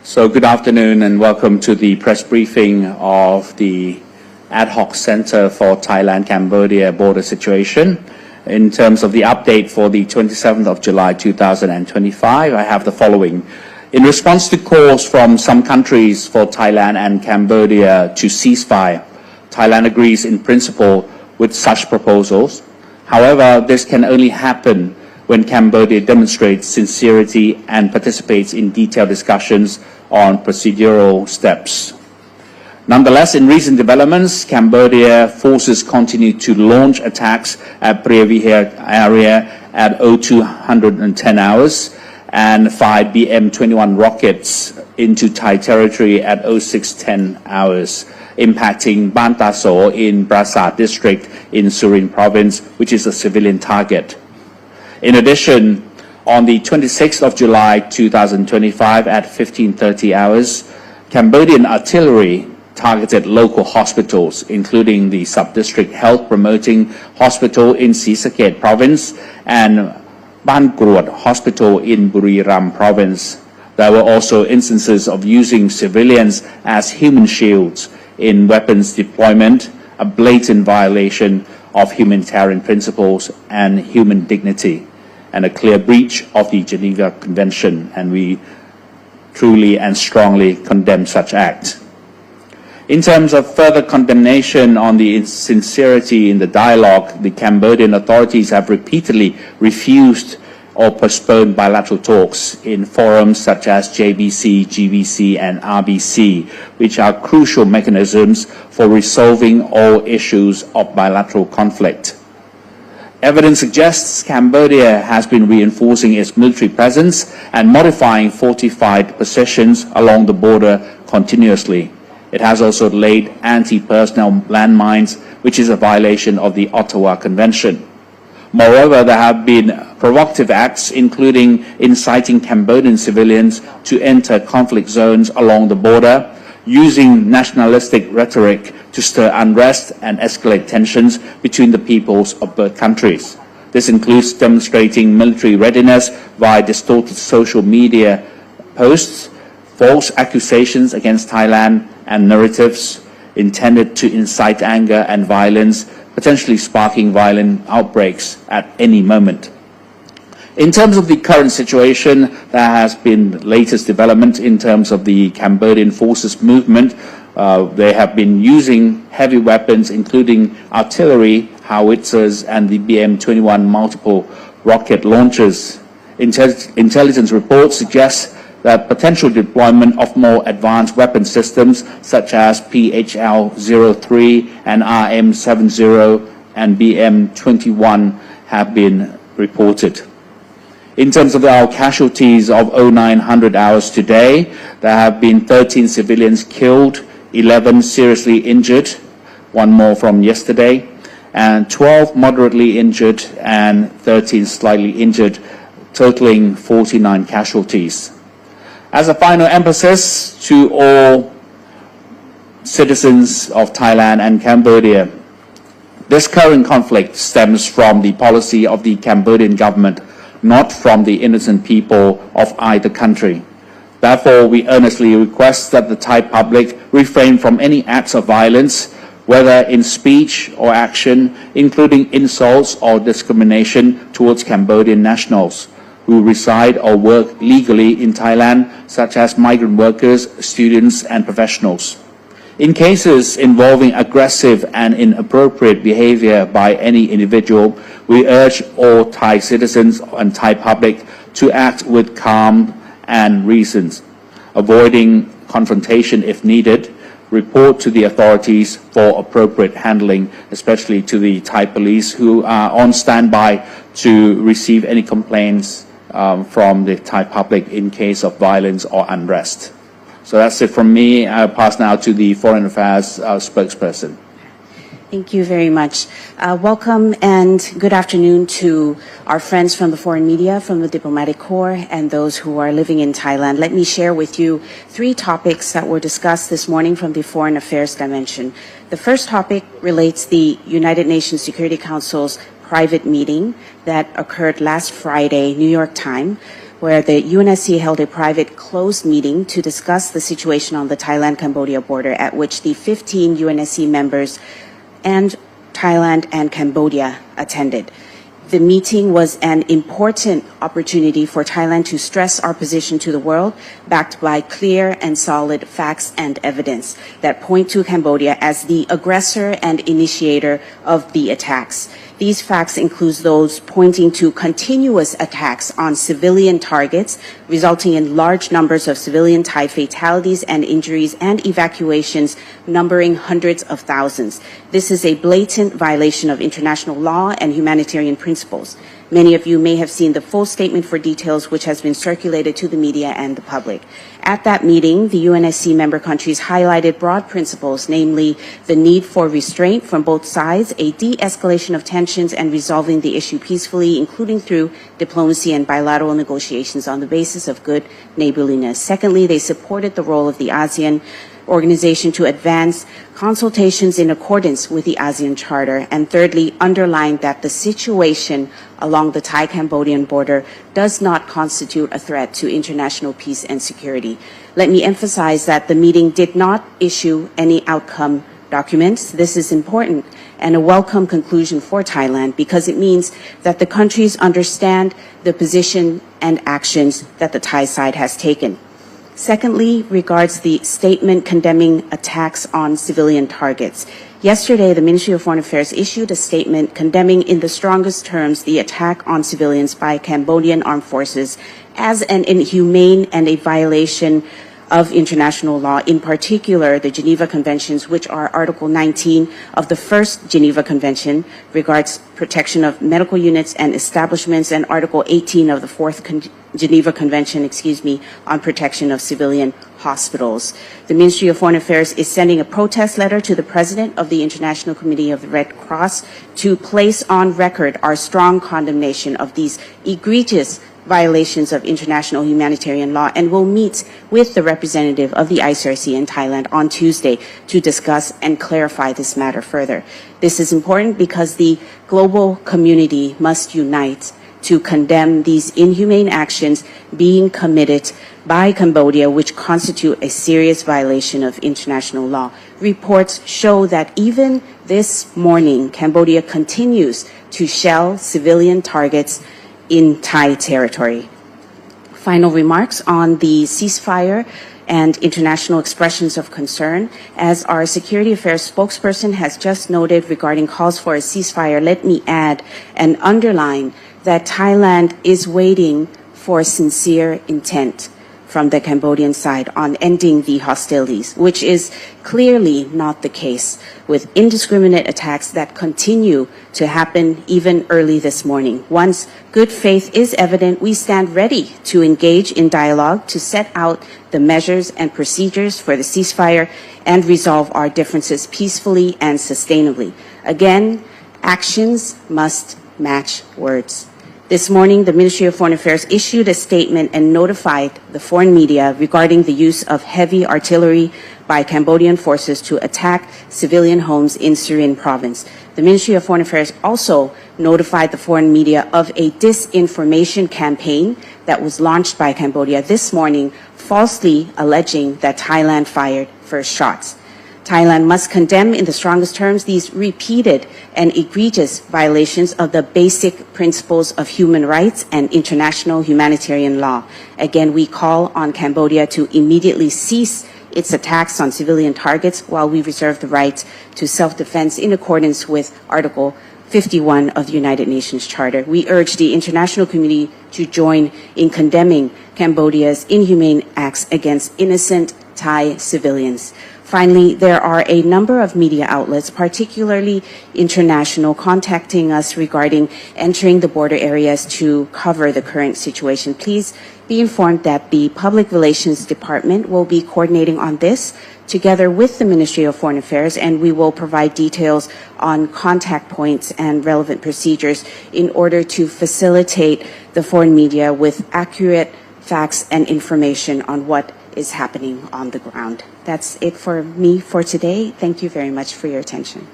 So good afternoon and welcome to the press briefing of the Ad Hoc Center for Thailand-Cambodia border situation. In terms of the update for the 27th of July 2025, I have the following. In response to calls from some countries for Thailand and Cambodia to ceasefire, Thailand agrees in principle with such proposals. However, this can only happen when Cambodia demonstrates sincerity and participates in detailed discussions on procedural steps. Nonetheless, in recent developments, Cambodia forces continue to launch attacks at Previher area at 0210 hours and fired BM-21 rockets into Thai territory at 0610 hours, impacting Ban Ta So in Prasat district in Surin province, which is a civilian target. In addition, on the 26th of July 2025 at 15:30 hours, Cambodian artillery targeted local hospitals, including the sub-district health promoting hospital in Sisaket province and Ban Kruat hospital in Buriram province. There were also instances of using civilians as human shields in weapons deployment, a blatant violation of humanitarian principles and human dignity, and a clear breach of the Geneva Convention, and we truly and strongly condemn such act. In terms of further condemnation on the insincerity in the dialogue, the Cambodian authorities have repeatedly refused or postponed bilateral talks in forums such as JBC, GBC, and RBC, which are crucial mechanisms for resolving all issues of bilateral conflict. Evidence suggests Cambodia has been reinforcing its military presence and modifying fortified positions along the border continuously. It has also laid anti-personnel landmines, which is a violation of the Ottawa Convention. Moreover, there have been provocative acts, including inciting Cambodian civilians to enter conflict zones along the border, using nationalistic rhetoric to stir unrest and escalate tensions between the peoples of both countries. This includes demonstrating military readiness via distorted social media posts, false accusations against Thailand, and narratives intended to incite anger and violence, potentially sparking violent outbreaks at any moment. In terms of the current situation, there has been latest development in terms of the Cambodian forces movement. They have been using heavy weapons, including artillery, howitzers, and the BM-21 multiple rocket launchers. Intelligence reports suggest that potential deployment of more advanced weapon systems such as PHL-03 and RM-70 and BM-21 have been reported. In terms of our casualties of 0900 hours today, there have been 13 civilians killed, 11 seriously injured, one more from yesterday, and 12 moderately injured and 13 slightly injured, totaling 49 casualties. As a final emphasis to all citizens of Thailand and Cambodia, this current conflict stems from the policy of the Cambodian government, not from the innocent people of either country. Therefore, we earnestly request that the Thai public refrain from any acts of violence, whether in speech or action, including insults or discrimination towards Cambodian nationals who reside or work legally in Thailand, such as migrant workers, students, and professionals. In cases involving aggressive and inappropriate behavior by any individual, we urge all Thai citizens and Thai public to act with calm and reason, avoiding confrontation if needed, report to the authorities for appropriate handling, especially to the Thai police who are on standby to receive any complaints from the Thai public in case of violence or unrest. So that's it from me. I'll pass now to the Foreign Affairs spokesperson. Thank you very much. Welcome and good afternoon to our friends from the foreign media, from the diplomatic corps, and those who are living in Thailand. Let me share with you three topics that were discussed this morning from the foreign affairs dimension. The first topic relates the United Nations Security Council's private meeting that occurred last Friday, New York time, where the UNSC held a private closed meeting to discuss the situation on the Thailand-Cambodia border, at which the 15 UNSC members and Thailand and Cambodia attended. The meeting was an important opportunity for Thailand to stress our position to the world, backed by clear and solid facts and evidence that point to Cambodia as the aggressor and initiator of the attacks. These facts include those pointing to continuous attacks on civilian targets, resulting in large numbers of civilian Thai fatalities and injuries and evacuations numbering hundreds of thousands. This is a blatant violation of international law and humanitarian principles. Many of you may have seen the full statement for details, which has been circulated to the media and the public. At that meeting, the UNSC member countries highlighted broad principles, namely the need for restraint from both sides, a de-escalation of tensions, and resolving the issue peacefully, including through diplomacy and bilateral negotiations on the basis of good neighborliness. Secondly, they supported the role of the ASEAN organization to advance consultations in accordance with the ASEAN Charter. And thirdly, underlined that the situation along the Thai-Cambodian border does not constitute a threat to international peace and security. Let me emphasize that the meeting did not issue any outcome documents. This is important and a welcome conclusion for Thailand, because it means that the countries understand the position and actions that the Thai side has taken. Secondly, regards the statement condemning attacks on civilian targets. Yesterday, the Ministry of Foreign Affairs issued a statement condemning in the strongest terms the attack on civilians by Cambodian armed forces as an inhumane and a violation of international law, in particular the Geneva Conventions, which are Article 19 of the First Geneva Convention regards protection of medical units and establishments, and Article 18 of the Fourth Geneva Convention, on protection of civilian hospitals. The Ministry of Foreign Affairs is sending a protest letter to the President of the International Committee of the Red Cross to place on record our strong condemnation of these egregious violations of international humanitarian law, and will meet with the representative of the ICRC in Thailand on Tuesday to discuss and clarify this matter further. This is important because the global community must unite to condemn these inhumane actions being committed by Cambodia, which constitute a serious violation of international law. Reports show that even this morning, Cambodia continues to shell civilian targets in Thai territory. Final remarks on the ceasefire and international expressions of concern. As our Security Affairs spokesperson has just noted regarding calls for a ceasefire, let me add and underline that Thailand is waiting for sincere intent from the Cambodian side on ending the hostilities, which is clearly not the case, with indiscriminate attacks that continue to happen even early this morning. Once good faith is evident, we stand ready to engage in dialogue to set out the measures and procedures for the ceasefire and resolve our differences peacefully and sustainably. Again, actions must match words. This morning, the Ministry of Foreign Affairs issued a statement and notified the foreign media regarding the use of heavy artillery by Cambodian forces to attack civilian homes in Surin province. The Ministry of Foreign Affairs also notified the foreign media of a disinformation campaign that was launched by Cambodia this morning, falsely alleging that Thailand fired first shots. Thailand must condemn in the strongest terms these repeated and egregious violations of the basic principles of human rights and international humanitarian law. Again, we call on Cambodia to immediately cease its attacks on civilian targets while we reserve the right to self-defense in accordance with Article 51 of the United Nations Charter. We urge the international community to join in condemning Cambodia's inhumane acts against innocent Thai civilians. Finally, there are a number of media outlets, particularly international, contacting us regarding entering the border areas to cover the current situation. Please be informed that the Public Relations Department will be coordinating on this together with the Ministry of Foreign Affairs, and we will provide details on contact points and relevant procedures in order to facilitate the foreign media with accurate facts and information on what is happening on the ground. That's it for me for today. Thank you very much for your attention.